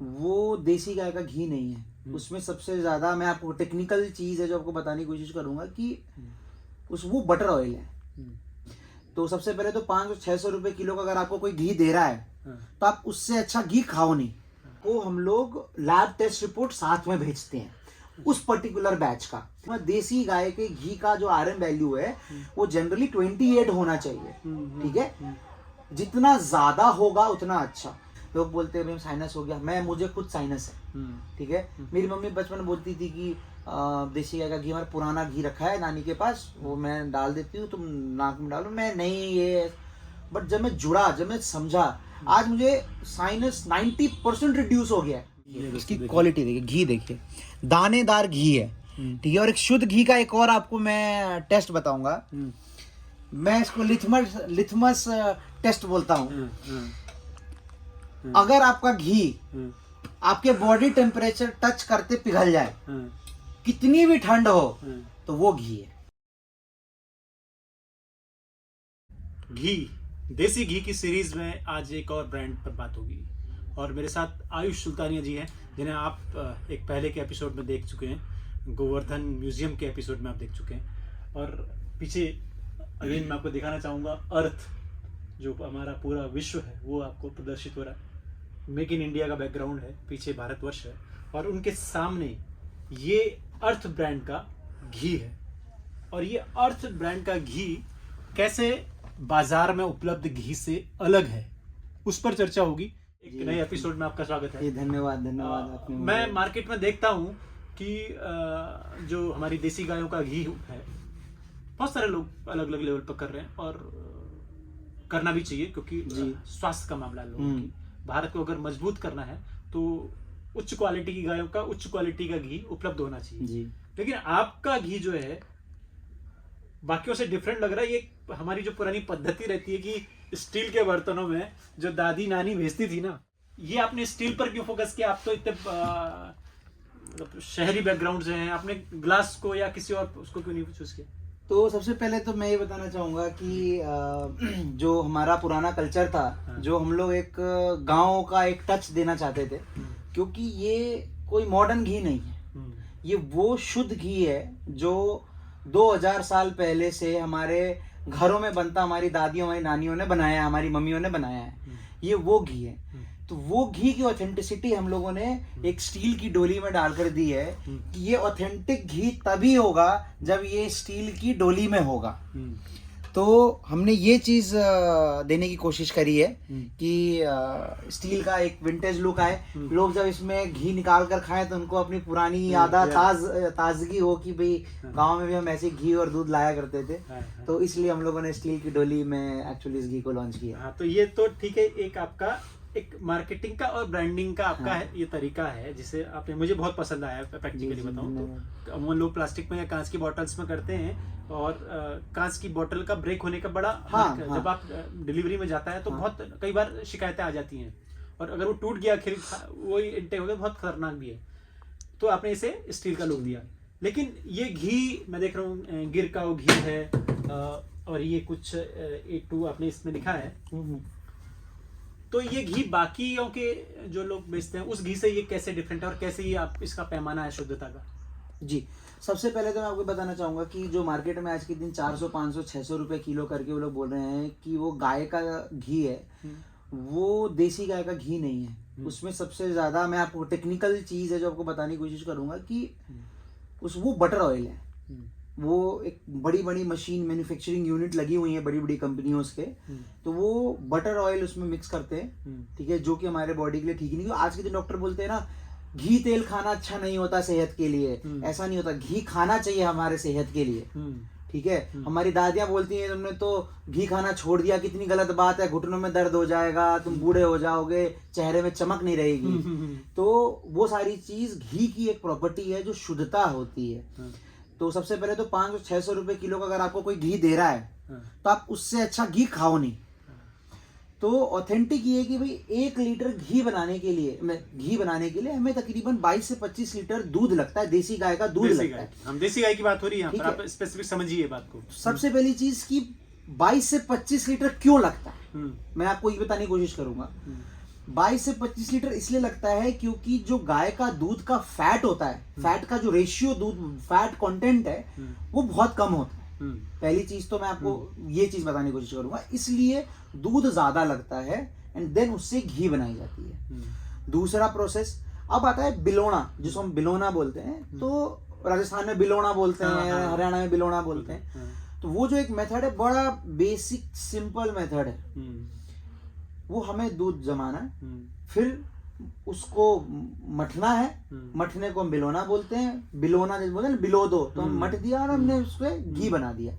वो देसी गाय का घी नहीं है। उसमें सबसे ज्यादा मैं आपको टेक्निकल चीज है जो आपको बताने की कोशिश करूंगा कि वो बटर ऑयल है। तो सबसे पहले तो 500-600 रुपए किलो का अगर आपको कोई घी दे रहा है तो आप उससे अच्छा घी खाओ नहीं। वो हम लोग लैब टेस्ट रिपोर्ट साथ में भेजते हैं उस पर्टिकुलर बैच का। देसी गाय के घी का जो RM वैल्यू है वो जनरली 28 होना चाहिए, ठीक है। जितना ज्यादा होगा उतना अच्छा। लोग बोलते हैं साइनस हो गया, मुझे खुद साइनस है, ठीक है। मेरी मम्मी बचपन में बोलती थी कि देसी गाय का घी, हमारा पुराना घी रखा है नानी के पास, वो मैं डाल देती हूँ, तुम नाक में डालो। मैं नहीं, ये बट जब मैं जुड़ा, जब मैं समझा, आज मुझे साइनस 90% रिड्यूस हो गया है। इसकी क्वालिटी देखिए, घी देखिए, दानेदार घी है, ठीक है। और एक शुद्ध घी का एक और आपको मैं टेस्ट बताऊंगा। मैं इसको लिथमस टेस्ट बोलता हूँ। अगर आपका घी आपके बॉडी टेम्परेचर टच करते पिघल जाए, कितनी भी ठंड हो, तो वो घी है। घी, देसी घी की सीरीज में आज एक और ब्रांड पर बात होगी और मेरे साथ आयुष सुल्तानिया जी हैं, जिन्हें आप एक पहले के एपिसोड में देख चुके हैं, गोवर्धन म्यूजियम के एपिसोड में आप देख चुके हैं। और पीछे अगेन मैं आपको दिखाना चाहूँगा अर्थ, जो हमारा पूरा विश्व है वो आपको प्रदर्शित हो रहा है। मेक इन इंडिया का बैकग्राउंड है, पीछे भारतवर्ष है और उनके सामने ये अर्थ ब्रांड का घी है। और ये अर्थ ब्रांड का घी कैसे बाजार में उपलब्ध घी से अलग है, उस पर चर्चा होगी। एक नए एपिसोड में आपका स्वागत है। धन्यवाद धन्यवाद। मैं मार्केट में देखता हूँ कि जो हमारी देसी गायों का घी है, बहुत सारे लोग अलग अलग लेवल पर कर रहे हैं और करना भी चाहिए, क्योंकि स्वास्थ्य का मामला लोगों की। भारत को अगर मजबूत करना है तो उच्च क्वालिटी की गायों का, उच्च क्वालिटी का घी उपलब्ध होना चाहिए। लेकिन आपका घी जो है बाकियों से डिफरेंट लग रहा है। ये हमारी जो पुरानी पद्धति रहती है कि स्टील के बर्तनों में जो दादी नानी भेजती थी ना, ये आपने स्टील पर क्यों फोकस किया? आप तो इतने मतलब शहरी बैकग्राउंड से हैं, आपने ग्लास को या किसी और उसको क्यों नहीं चूज किया? तो सबसे पहले तो मैं ये बताना चाहूँगा कि जो हमारा पुराना कल्चर था, जो हम लोग एक गांव का एक टच देना चाहते थे, क्योंकि ये कोई मॉडर्न घी नहीं है। ये वो शुद्ध घी है जो 2000 साल पहले से हमारे घरों में बनता, हमारी दादियों, हमारी नानियों ने बनाया है, हमारी मम्मियों ने बनाया है। ये वो घी है। तो वो घी की ऑथेंटिसिटी हम लोगों ने एक स्टील की डोली में डालकर दी है कि ये ऑथेंटिक घी तभी होगा जब ये स्टील की डोली में होगा। तो हमने ये चीज देने की कोशिश करी है कि स्टील का एक विंटेज लुक आए। लोग जब इसमें घी निकाल कर खाएं तो उनको अपनी पुरानी यादा ताजगी हो कि भाई गांव में भी हम ऐसे घी और दूध लाया करते थे। तो इसलिए हम लोगों ने स्टील की डोली में एक्चुअली इस घी को लॉन्च किया। तो ये तो ठीक है, एक आपका एक मार्केटिंग का और ब्रांडिंग का आपका है, ये तरीका है जिसे आपने, मुझे बहुत पसंद आया। प्रैक्टिकली बताऊं तो अमूल लोग प्लास्टिक में या कांच की बॉटल्स में करते हैं और कांच की बोतल का ब्रेक होने का बड़ा जब आप डिलीवरी में जाता है तो बहुत कई बार शिकायतें आ जाती हैं, और अगर वो टूट गया आखिर वही इंटेक हो गया, बहुत खतरनाक भी है। तो आपने इसे स्टील का लुक दिया। लेकिन ये घी मैं देख रहा हूँ गिर का वो घी है और ये कुछ A2 आपने इसमें लिखा है। तो ये घी बाकियों के जो लोग बेचते हैं उस घी से ये कैसे डिफरेंट है और कैसे ये आप इसका पैमाना है शुद्धता का? जी, सबसे पहले तो मैं आपको बताना चाहूँगा कि जो मार्केट में आज के दिन 400, 500, 600 रुपए किलो करके वो लोग बोल रहे हैं कि वो गाय का घी है, वो देसी गाय का घी नहीं है। उसमें सबसे ज़्यादा मैं आपको टेक्निकल चीज़ है जो आपको बताने की कोशिश करूँगा कि वो बटर ऑयल है। वो एक बड़ी बड़ी मशीन, मैन्युफैक्चरिंग यूनिट लगी हुई है बड़ी बड़ी कंपनियों के, तो वो बटर ऑयल उसमें मिक्स करते हैं, ठीक है, जो कि हमारे बॉडी के लिए ठीक नहीं। क्योंकि आज के दिन डॉक्टर बोलते हैं ना, घी तेल खाना अच्छा नहीं होता सेहत के लिए। ऐसा नहीं होता, घी खाना चाहिए हमारे सेहत के लिए, ठीक है। हमारी दादियाँ बोलती हैं तुमने तो घी खाना छोड़ दिया, कितनी गलत बात है, घुटनों में दर्द हो जाएगा, तुम बूढ़े हो जाओगे, चेहरे में चमक नहीं रहेगी। तो वो सारी चीज घी की एक प्रॉपर्टी है जो शुद्धता होती है। तो सबसे पहले तो 500-600 रुपए किलो का अगर आपको कोई घी दे रहा है तो आप उससे अच्छा घी खाओ नहीं। तो ऑथेंटिक ये है कि भाई 1 लीटर घी बनाने के लिए हमें तकरीबन 22 से 25 लीटर दूध लगता है, देसी गाय का दूध लगता है। हम देसी गाय की बात हो रही है, आप स्पेसिफिक समझिए बात को। सबसे पहली चीज कि 22 से 25 लीटर क्यों लगता है, मैं आपको ये बताने की कोशिश करूंगा। 22 से 25 लीटर इसलिए लगता है क्योंकि जो गाय का दूध का फैट होता है, फैट का जो रेशियो दूध फैट कंटेंट है वो बहुत कम होता है। पहली चीज तो मैं आपको ये चीज बताने की कोशिश करूंगा, इसलिए दूध ज्यादा लगता है एंड देन उससे घी बनाई जाती है। दूसरा प्रोसेस अब आता है बिलोना, जिसको हम बिलोना बोलते हैं, तो राजस्थान में बिलोना बोलते हैं, हरियाणा में बिलोना बोलते हैं। तो वो जो एक मेथड है बड़ा बेसिक सिंपल मेथड है। वो हमें दूध जमाना है, फिर उसको मठना है, मठने को हम बिलोना बोलते हैं। बिलोना जैसे बोलते हैं ना, बिलो दो, तो हम मठ दिया और हमने उसको घी बना दिया।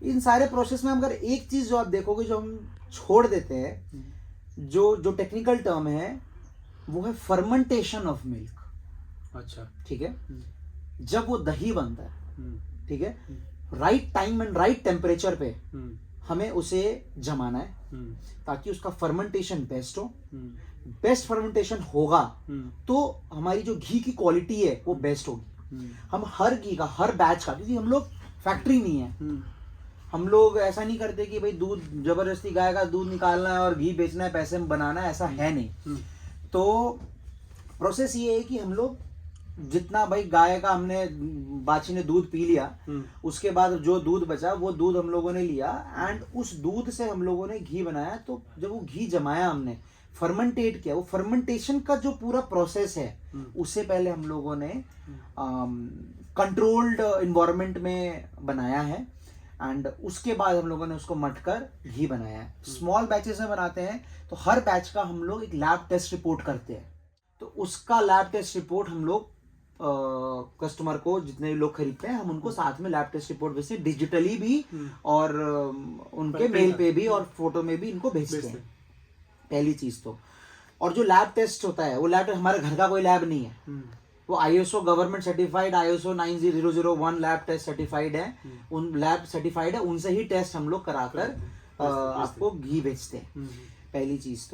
इन सारे प्रोसेस में अगर एक चीज जो आप देखोगे जो हम छोड़ देते हैं, जो टेक्निकल टर्म है, वो है फर्मेंटेशन ऑफ मिल्क। अच्छा, ठीक है। जब वो दही बनता है, ठीक है, right time and right temperature पे हमें उसे जमाना है ताकि उसका फर्मेंटेशन बेस्ट हो। बेस्ट फर्मेंटेशन होगा तो हमारी जो घी की क्वालिटी है वो बेस्ट होगी। हम हर घी का, हर बैच का, क्योंकि हम लोग फैक्ट्री नहीं है, हम लोग ऐसा नहीं करते कि भाई दूध जबरदस्ती गाय का दूध निकालना है और घी बेचना है, पैसे में बनाना है, ऐसा है नहीं। तो प्रोसेस ये है कि हम लोग जितना भाई गाय का हमने बाछी ने दूध पी लिया, उसके बाद जो दूध बचा वो दूध हम लोगों ने लिया एंड उस दूध से हम लोगों ने घी बनाया। तो जब वो घी जमाया, हमने फर्मेंटेट किया, वो फर्मेंटेशन का जो पूरा प्रोसेस है उससे पहले हम लोगों ने कंट्रोल्ड इन्वायरमेंट में बनाया है एंड उसके बाद हम लोगों ने उसको मटकर घी बनाया है। स्मॉल बैचेस में बनाते हैं तो हर बैच का हम लोग एक लैब टेस्ट रिपोर्ट करते हैं। तो उसका लैब टेस्ट रिपोर्ट हम लोग कस्टमर को, जितने लोग खरीदते हैं, हम उनको साथ में लैब टेस्ट रिपोर्ट भेजते हैं, डिजिटली भी और उनके मेल पे भी और फोटो में भी इनको भेजते हैं। पहली चीज तो, और जो लैब टेस्ट होता है वो लैब, हमारे घर का कोई लैब नहीं है, वो ISO government certified ISO 9001 lab test certified है, उन लैब सर्टिफाइड है, उनसे ही टेस्ट हम लोग कराकर आपको घी भेजते हैं। पहली चीज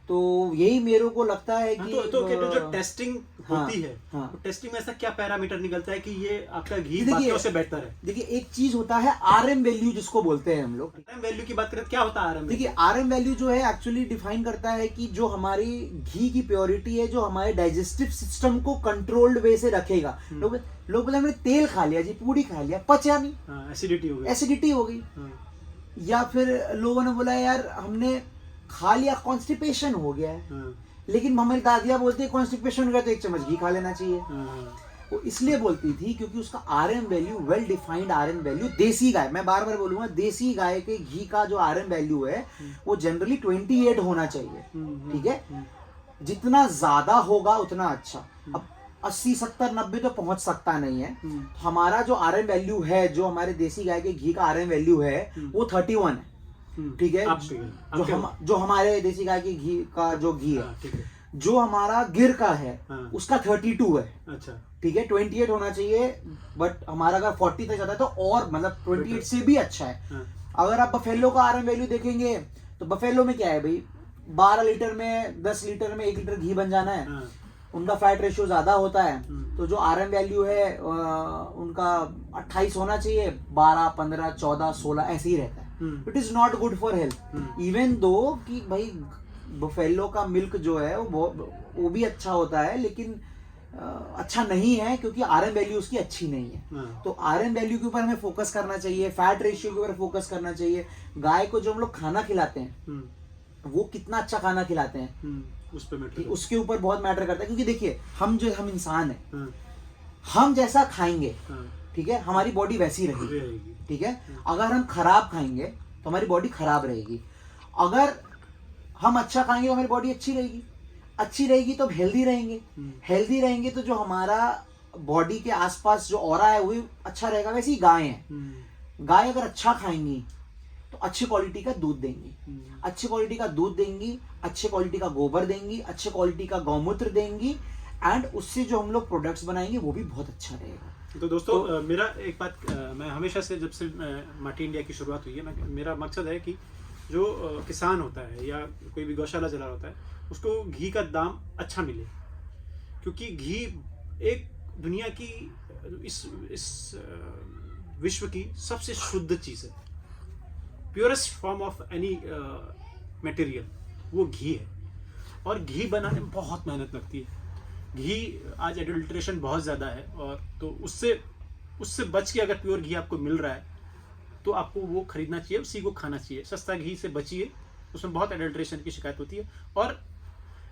तो यही मेरे को लगता है कि तो जो टेस्टिंग होती है, तो टेस्टिंग में ऐसा क्या पैरामीटर निकलता है कि ये आपका घी बाकियों से बेहतर है? देखिए, एक चीज होता है RM वैल्यू, जिसको बोलते हैं हम लोग। RM वैल्यू की बात करें, क्या होता है RM? देखिए, RM वैल्यू जो है एक्चुअली डिफाइन करता है कि जो हमारी घी की प्योरिटी है, जो हमारे डाइजेस्टिव सिस्टम को कंट्रोल्ड वे से रखेगा। लोग बोले हमने तेल खा लिया जी, पूड़ी खा लिया, पचा नहीं, एसिडिटी हो गई। या फिर लोगों ने बोला यार हमने खा लिया, कॉन्स्टिपेशन हो गया है, लेकिन हमारी दादियां बोलती है कॉन्स्टिपेशन हो गया तो 1 चम्मच घी खा लेना चाहिए। वो इसलिए बोलती थी क्योंकि उसका RM value, well defined RM value, देसी गाय, मैं बार बार बोलूंगा, देसी गाय के घी का जो RM वैल्यू है वो जनरली 28 होना चाहिए। ठीक है, जितना ज्यादा होगा उतना अच्छा। अब 80, 70, 90 तो पहुंच सकता नहीं है। हमारा जो RM वैल्यू है, जो हमारे देसी गाय के घी का RM वैल्यू है वो 31 है। ठीक है, जो हमारे देसी गाय की घी का जो घी है, जो हमारा गिर का है उसका 32 है। अच्छा, ठीक है, 28 होना चाहिए, बट हमारा अगर 40 तक जाता है तो और मतलब 28 से भी अच्छा है। अगर आप बफेलो का RM वैल्यू देखेंगे तो बफेलो में क्या है भाई, 12 लीटर में, 10 लीटर में 1 लीटर घी बन जाना है। उनका फैट रेशियो ज्यादा होता है, तो जो RM वैल्यू है उनका 28 होना चाहिए, 12, 15, 14, 16 ऐसे ही रहता है। It is not good for health, even though कि भाई बफेलो का मिल्क जो है वो भी अच्छा होता है, लेकिन अच्छा नहीं है क्योंकि RM वैल्यू उसकी अच्छी नहीं है। तो RM वैल्यू के ऊपर हमें फोकस करना चाहिए, फैट रेशियो के ऊपर फोकस करना चाहिए। गाय को जो हम लोग खाना खिलाते हैं वो कितना अच्छा खाना खिलाते हैं उसके ऊपर बहुत मैटर करता है। क्योंकि देखिए, हम इंसान है, हम जैसा खाएंगे, ठीक है, हमारी बॉडी वैसी रहेगी। ठीक है, अगर हम खराब खाएंगे तो हमारी बॉडी खराब रहेगी, अगर हम अच्छा खाएंगे तो हमारी बॉडी अच्छी रहेगी तो हेल्दी रहेंगे तो जो हमारा बॉडी के आसपास जो ऑरा है वो अच्छा रहेगा। वैसे ही गाय है, गाय अगर अच्छा खाएंगी तो अच्छी क्वालिटी का दूध देंगी, अच्छी क्वालिटी का दूध देंगी, अच्छी क्वालिटी का गोबर देंगी, अच्छी क्वालिटी का गौमूत्र देंगी एंड उससे जो हम लोग प्रोडक्ट्स बनाएंगे वो भी बहुत अच्छा रहेगा। तो दोस्तों, मेरा एक बात, मैं हमेशा से जब से माटी इंडिया की शुरुआत हुई है, मेरा मकसद है कि जो किसान होता है या कोई भी गौशाला चला होता है उसको घी का दाम अच्छा मिले, क्योंकि घी एक दुनिया की इस विश्व की सबसे शुद्ध चीज़ है, purest form of any material वो घी है। और घी बनाने में बहुत मेहनत लगती है। घी आज एडल्ट्रेशन बहुत ज़्यादा है, और तो उससे बच के अगर प्योर घी आपको मिल रहा है तो आपको वो खरीदना चाहिए, उसी को खाना चाहिए। सस्ता घी से बचिए, उसमें बहुत एडल्ट्रेशन की शिकायत होती है। और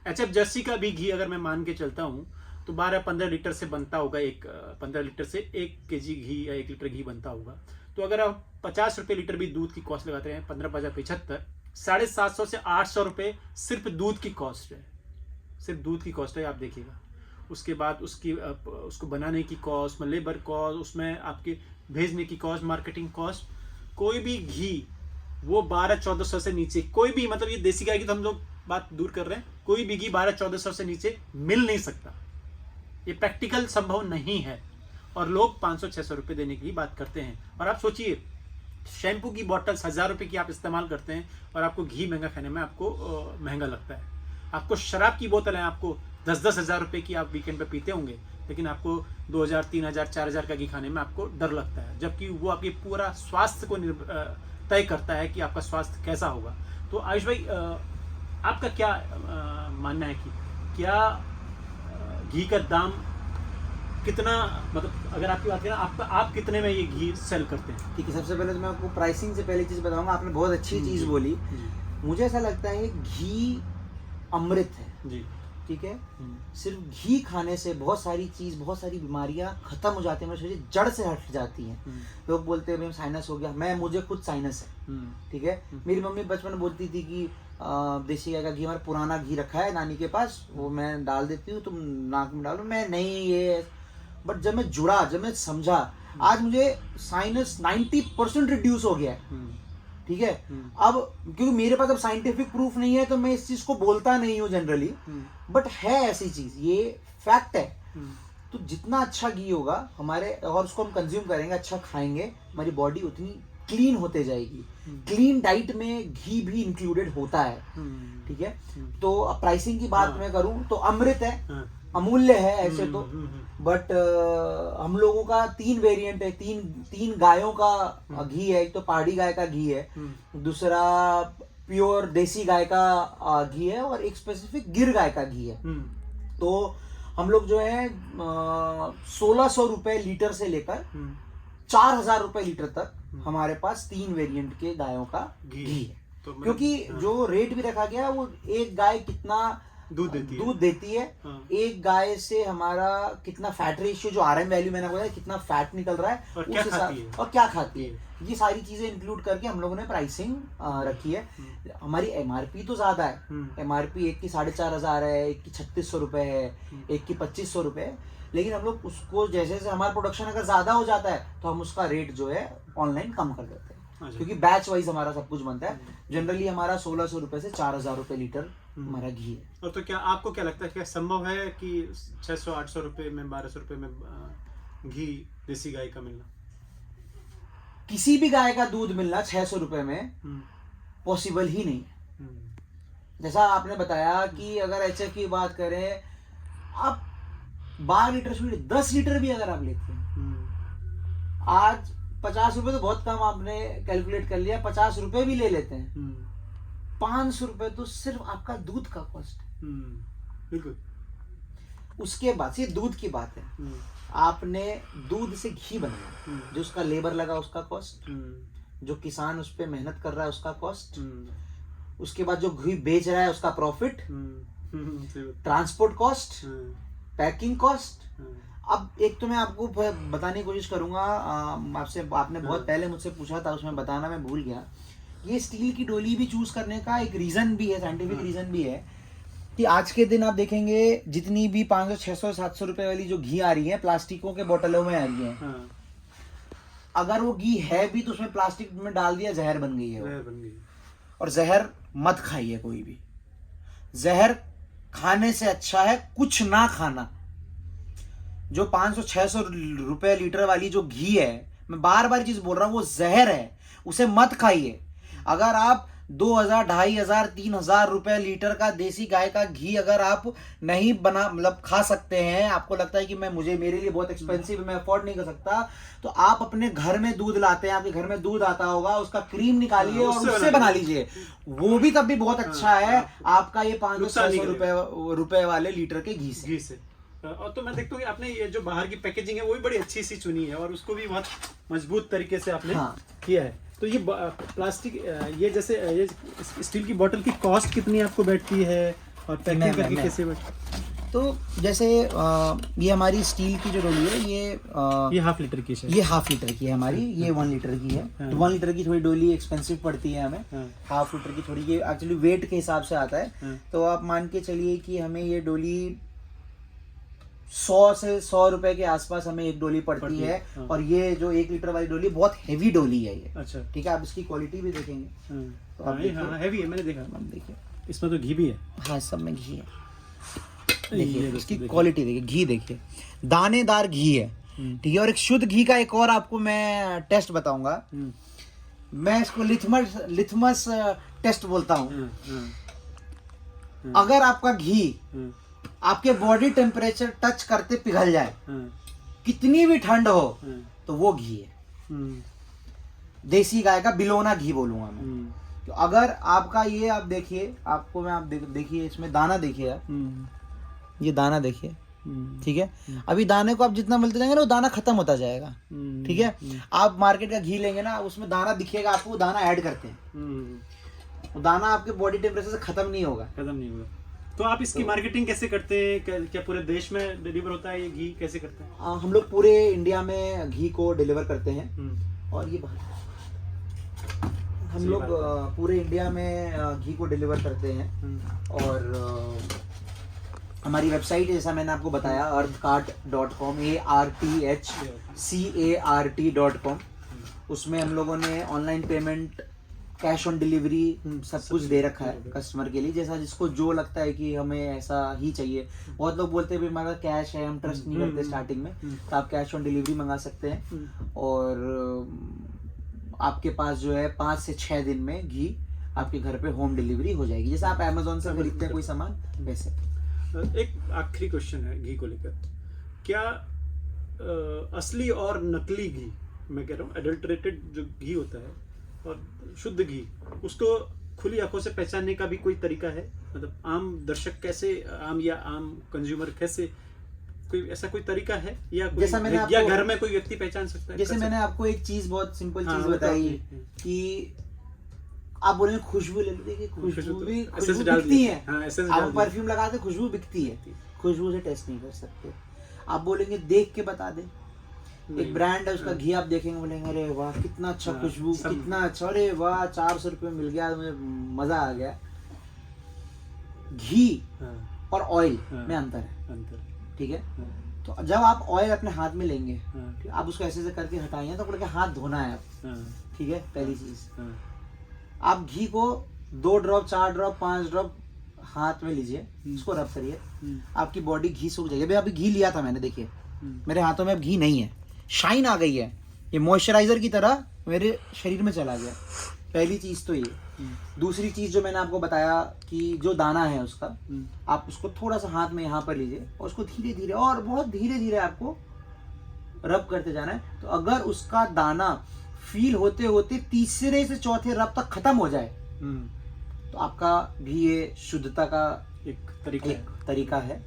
एचएफ जर्सी का भी घी अगर मैं मान के चलता हूँ तो 12-15 लीटर से बनता होगा, 15 लीटर से 1 kg घी या 1 लीटर घी बनता होगा। तो अगर आप 50 रुपये लीटर भी दूध की कॉस्ट लगाते हैं, 15-75, 750 से 800 रुपये सिर्फ दूध की कॉस्ट है, सिर्फ दूध की कॉस्ट है, आप देखिएगा। उसके बाद उसको बनाने की कॉस्ट में, लेबर कॉस्ट, उसमें आपके भेजने की कॉस्ट, मार्केटिंग कॉस्ट। कोई भी घी वो 1200-1400 से नीचे, कोई भी, मतलब ये देसी गाय की तो हम लोग बात दूर कर रहे हैं, कोई भी घी 1200-1400 से नीचे मिल नहीं सकता। ये प्रैक्टिकल संभव नहीं है, और लोग 500-600 रुपये देने की बात करते हैं। और आप सोचिए, शैम्पू की बॉटल्स 1000 रुपये की आप इस्तेमाल करते हैं और आपको घी महंगा खाने में आपको महंगा लगता है। आपको शराब की बोतल है, आपको 10-10 हज़ार रुपये की आप वीकेंड पे पीते होंगे, लेकिन आपको 2000, 3000, 4000 का घी खाने में आपको डर लगता है, जबकि वो आपके पूरा स्वास्थ्य को तय करता है कि आपका स्वास्थ्य कैसा होगा। तो आयुष भाई, आपका क्या मानना है कि क्या घी का दाम कितना, मतलब अगर आपकी बात करें, आप कितने में ये घी सेल करते हैं? ठीक है, सबसे पहले तो मैं आपको प्राइसिंग से पहले चीज़ बताऊंगा। आपने बहुत अच्छी चीज़ बोली। मुझे ऐसा लगता है घी अमृत है जी, ठीक है। सिर्फ घी खाने से बहुत सारी बीमारियां खत्म हो जाती हैं, मतलब जड़ से हट जाती हैं। लोग बोलते हैं भाई साइनस हो गया, मुझे खुद साइनस है, ठीक है। मेरी मम्मी बचपन में बोलती थी कि देसी गाय का घी, हमारा पुराना घी रखा है नानी के पास, वो मैं डाल देती हूँ, तुम नाक में डालो। मैं नहीं, ये बट जब मैं जुड़ा, जब मैं समझा, आज मुझे साइनस 90% रिड्यूस हो गया है, ठीक है। अब क्योंकि मेरे पास अब साइंटिफिक प्रूफ नहीं है तो मैं इस चीज को बोलता नहीं हूँ जनरली, बट है ऐसी चीज, ये फैक्ट है। तो जितना अच्छा घी होगा हमारे, और उसको हम कंज्यूम करेंगे, अच्छा खाएंगे, हमारी बॉडी उतनी क्लीन होते जाएगी। क्लीन डाइट में घी भी इंक्लूडेड होता है, ठीक है। तो प्राइसिंग की बात मैं करूं तो अमृत है, अमूल्य है ऐसे तो, बट हम लोगों का 3 वेरिएंट है, तीन गायों का घी है। एक तो पहाड़ी गाय का घी है, दूसरा प्योर देसी गाय का घी है, और एक स्पेसिफिक गिर गाय का घी है। तो हम लोग जो है 1600 रुपए लीटर से लेकर 4000 रुपए लीटर तक हमारे पास 3 वेरिएंट के गायों का घी है। तो क्योंकि जो रेट भी रखा गया है, वो एक गाय कितना दूध देती है, एक गाय से हमारा कितना फैट रेशियो, जो आरएम वैल्यू मैंने बोला, कितना फैट निकल रहा है, और क्या खाती है, ये सारी चीजें इंक्लूड करके हम लोगों ने प्राइसिंग रखी है। हमारी एमआरपी तो ज्यादा है, एमआरपी एक की 4500 है, एक की 3600 रुपए है, एक की 2500 रुपए है, लेकिन हम लोग उसको जैसे जैसे हमारा प्रोडक्शन अगर ज्यादा हो जाता है तो हम उसका रेट जो है ऑनलाइन कम कर देते हैं, क्योंकि बैच वाइज हमारा सब कुछ बनता है। जनरली हमारा 1600 रुपए से 4000 रुपए लीटर हमारा घी है। और तो क्या आपको क्या लगता है, क्या संभव है कि 600-800 रुपए में, 1200 रुपए में घी देसी गाय का मिलना? किसी भी गाय का दूध मिलना 600 रुपए में पॉसिबल ही नहीं है। जैसा आपने बताया कि अगर एचएफ की बात करें, आप 12 लीटर से 10 लीटर भी अगर आप लेते हैं, आज 50 रुपए तो बहुत कम आपने कैलकुलेट कर लिया, 50 रुपए भी ले लेते हैं, 500 रुपए तो सिर्फ आपका दूध का कॉस्ट है। बिल्कुल। उसके बाद से दूध की बात है, आपने दूध से घी बनाया, जो उसका लेबर लगा उसका कॉस्ट, जो किसान उस पर मेहनत कर रहा है उसका कॉस्ट, उसके बाद जो घी बेच रहा है उसका profit, transport cost, packing cost. अब एक तो मैं आपको बताने की कोशिश करूंगा, आपसे आपने बहुत पहले मुझसे पूछा था, उसमें बताना मैं भूल गया। ये स्टील की डोली भी चूज करने का एक रीजन भी है, साइंटिफिक रीजन भी है, कि आज के दिन आप देखेंगे जितनी भी 500, 600, 700 रुपए वाली जो घी आ रही है, प्लास्टिकों के बोतलों में आ रही है। अगर वो घी है भी तो उसमें प्लास्टिक में डाल दिया, जहर बन गई है वो। और जहर मत खाइए, कोई भी जहर खाने से अच्छा है कुछ ना खाना। जो 500-600 रुपए लीटर वाली जो घी है, मैं बार बार चीज बोल रहा हूँ, वो जहर है, उसे मत खाइए। अगर आप 2,000, 2,500, 3,000 रुपए लीटर का देसी गाय का घी अगर आप नहीं बना मतलब खा सकते हैं, आपको लगता है कि मुझे मेरे लिए बहुत एक्सपेंसिव है, मैं अफोर्ड नहीं कर सकता, तो आप अपने घर में दूध लाते हैं, आपके घर में दूध आता होगा, उसका क्रीम निकालिए और उससे बना लीजिए, वो भी तब भी बहुत अच्छा है आपका ये 500-600 रुपए वाले लीटर के घी से। और तो मैं देखता हूँ कि आपने ये जो बाहर की पैकेजिंग है वो भी बड़ी अच्छी सी चुनी है और उसको भी बहुत मजबूत तरीके से आपने किया है। तो ये प्लास्टिक, ये जैसे ये स्टील की बोतल की कॉस्ट कितनी आपको बैठती है और पैकिंग करके कैसे बैठती? तो जैसे ये हमारी स्टील की जो डोली है ये हाफ लीटर की है, ये हाफ लीटर की है हमारी, ये 1 लीटर की है। तो 1 लीटर की थोड़ी डोली एक्सपेंसिव पड़ती है हमें, हाफ लीटर की थोड़ी, ये एक्चुअली वेट के हिसाब से आता है। तो आप मान के चलिए कि हमें ये डोली 100 से 100 रुपए के आसपास हमें एक डोली पड़ती है। और ये जो 1 लीटर वाली डोली बहुत हेवी डोली है ये। अच्छा, ठीक है, आप इसकी क्वालिटी भी देखेंगे तो आप हेवी है, मैंने देखा। देखिए इसमें तो घी भी है। हाँ, सब में घी है। देखिए इसकी क्वालिटी देखिए, घी देखिए, दानेदार घी है। ठीक है, और एक शुद्ध घी का एक और आपको मैं टेस्ट बताऊंगा, मैं इसको लिथमस टेस्ट बोलता हूँ। अगर आपका घी आपके बॉडी टेम्परेचर टच करते पिघल जाए, कितनी भी ठंड हो, तो वो घी है। देसी गाय का बिलोना घी बोलूंगा मैं। तो अगर आपका ये, आप देखिए, आपको मैं आप देखिए इसमें दाना देखिए आप, ये दाना देखिए, ठीक है। अभी दाने को आप जितना मिलते जाएंगे ना, वो दाना खत्म होता जाएगा। ठीक है, आप मार्केट का घी लेंगे ना, उसमें दाना दिखेगा आपको, वो दाना ऐड करते हैं, वो दाना आपके बॉडी टेम्परेचर से खत्म नहीं होगा। तो आप इसकी मार्केटिंग कैसे करते हैं? क्या पूरे देश में डिलीवर होता है ये घी? कैसे करते हैं? हम लोग पूरे इंडिया में घी को डिलीवर करते हैं। और ये हम लोग पूरे इंडिया में घी को डिलीवर करते हैं। और हमारी वेबसाइट है, जैसा मैंने आपको बताया, earthcart.com, ARTHCART.com। उसमें हम लोगों ने online payment, cash on delivery सब कुछ दे रखा है कस्टमर के लिए, जैसा जिसको जो लगता है कि हमें ऐसा ही चाहिए। बहुत लोग बोलते हैं हमारा कैश है, हम ट्रस्ट नहीं करते स्टार्टिंग में, तो आप कैश ऑन डिलीवरी मंगा सकते हैं। और आपके पास जो है 5 से 6 दिन में घी आपके घर पे होम डिलीवरी हो जाएगी, जैसे आप अमेज़न से खरीदते हैं कोई सामान वैसे। एक आखिरी क्वेश्चन है घी को लेकर, क्या असली और नकली घी, मैं कह रहा हूँ एडल्टरेटेड जो घी होता है और शुद्ध घी, उसको खुली आंखों से पहचानने का भी कोई तरीका है? मतलब आम दर्शक कैसे, आम कंज्यूमर कैसे, कोई ऐसा कोई तरीका है, या कोई, जैसा मैंने या घर में कोई व्यक्ति पहचान सकता है? जैसे मैंने आपको एक चीज, बहुत सिंपल चीज बताई कि आप बोलेंगे खुशबू ले लो, देखिए खुशबू बिकती है। आप परफ्यूम लगाते खुशबू बिकती है, खुशबू से टेस्ट नहीं कर सकते। आप बोलेंगे देख के बता दे, एक ब्रांड है उसका घी आप देखेंगे, बोलेंगे अरे वाह कितना अच्छा खुशबू, कितना अच्छा, अरे वाह 400 रुपये मिल गया, मुझे मजा आ गया। घी और ऑयल में अंतर है, ठीक है। तो जब आप ऑयल अपने हाथ में लेंगे, आप उसको ऐसे करके हटाएंगे तो आपको हाथ धोना है आप, ठीक है, पहली चीज। आप घी को 2 ड्रॉप 4 ड्रॉप 5 ड्रॉप हाथ में लीजिए, उसको रब करिए, आपकी बॉडी घी सूख जाएगी। अभी घी लिया था मैंने, देखिए मेरे हाथों में अब घी नहीं है, शाइन आ गई है, ये मॉइस्चराइजर की तरह मेरे शरीर में चला गया। पहली चीज तो ये। दूसरी चीज जो मैंने आपको बताया कि जो दाना है उसका, आप उसको थोड़ा सा हाथ में यहाँ पर लीजिए और उसको धीरे धीरे और बहुत धीरे धीरे आपको रब करते जाना है। तो अगर उसका दाना फील होते होते तीसरे से चौथे रब तक खत्म हो जाए, तो आपका भी ये शुद्धता का एक तरीका है।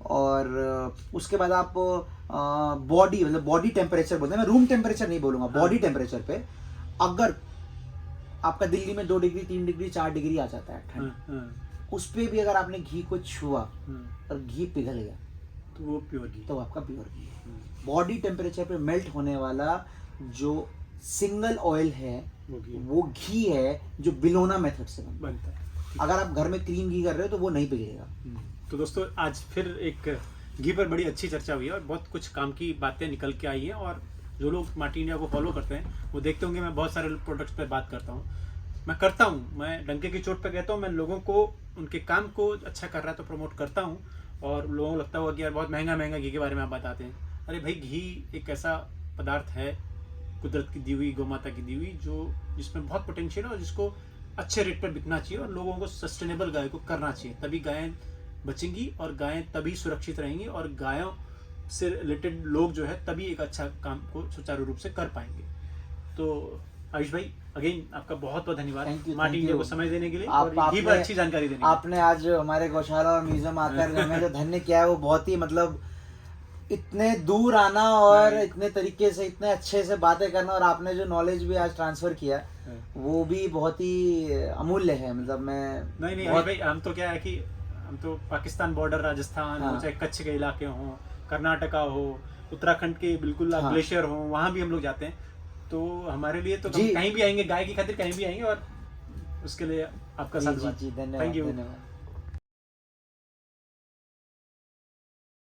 और उसके बाद आप बॉडी, मतलब बॉडी टेम्परेचर बोलते हैं, मैं रूम टेम्परेचर नहीं बोलूंगा, बॉडी टेम्परेचर पे अगर आपका दिल्ली में 2 डिग्री 3 डिग्री 4 डिग्री आ जाता है ठंड, उस पे भी अगर आपने घी को छुआ और घी पिघल गया, तो वो प्योर घी, तो आपका प्योर घी है। बॉडी टेम्परेचर पे मेल्ट होने वाला जो सिंगल ऑयल है वो घी है जो बिलोना मेथड से बनता है। अगर आप घर में क्लीन घी कर रहे हो तो वो नहीं पिघलेगा। तो दोस्तों आज फिर एक घी पर बड़ी अच्छी चर्चा हुई है और बहुत कुछ काम की बातें निकल के आई हैं। और जो लोग मार्टी इंडिया को फॉलो करते हैं वो देखते होंगे मैं बहुत सारे प्रोडक्ट्स पे बात करता हूँ, मैं डंके की चोट पे कहता हूँ, मैं लोगों को उनके काम को अच्छा कर रहा है तो प्रमोट करता हूँ। और लोगों को लगता होगा कि यार बहुत महंगा घी के बारे में आप बताते हैं। अरे भाई, घी एक ऐसा पदार्थ है कुदरत की दी हुई, गौ माता की दी हुई, जिसमें बहुत पोटेंशियल है और जिसको अच्छे रेट पर बिकना चाहिए और लोगों को सस्टेनेबल गाय को करना चाहिए, तभी गायें बचेंगी और गायें तभी सुरक्षित रहेंगी और गायों से रिलेटेड लोग जो है तभी एक अच्छा काम को सुचारू रूप से कर पाएंगे। तो आयुष भाई अगेन आपका बहुत बहुत धन्यवाद मार्ट इंडिया को समय देने के लिए और घी पर अच्छी जानकारी देने के लिए। आपने आज हमारे गौशाला और म्यूजियम आकर हमें जो धन्य किया है वो बहुत ही मतलब इतने दूर आना और इतने तरीके से इतने अच्छे से बातें करना और आपने जो नॉलेज भी आज ट्रांसफर किया वो भी बहुत ही अमूल्य है। मतलब मैं नहीं आयुष भाई, हम तो क्या है कि हम तो पाकिस्तान बॉर्डर राजस्थान हो चाहे कच्छ के इलाके हों, कर्नाटका हो, उत्तराखंड के बिल्कुल ग्लेशियर हो, वहाँ भी हम लोग जाते हैं। तो हमारे लिए तो कहीं भी आएंगे, गाय की खातिर कहीं भी आएंगे और उसके लिए आपका साथ। जी धन्यवाद।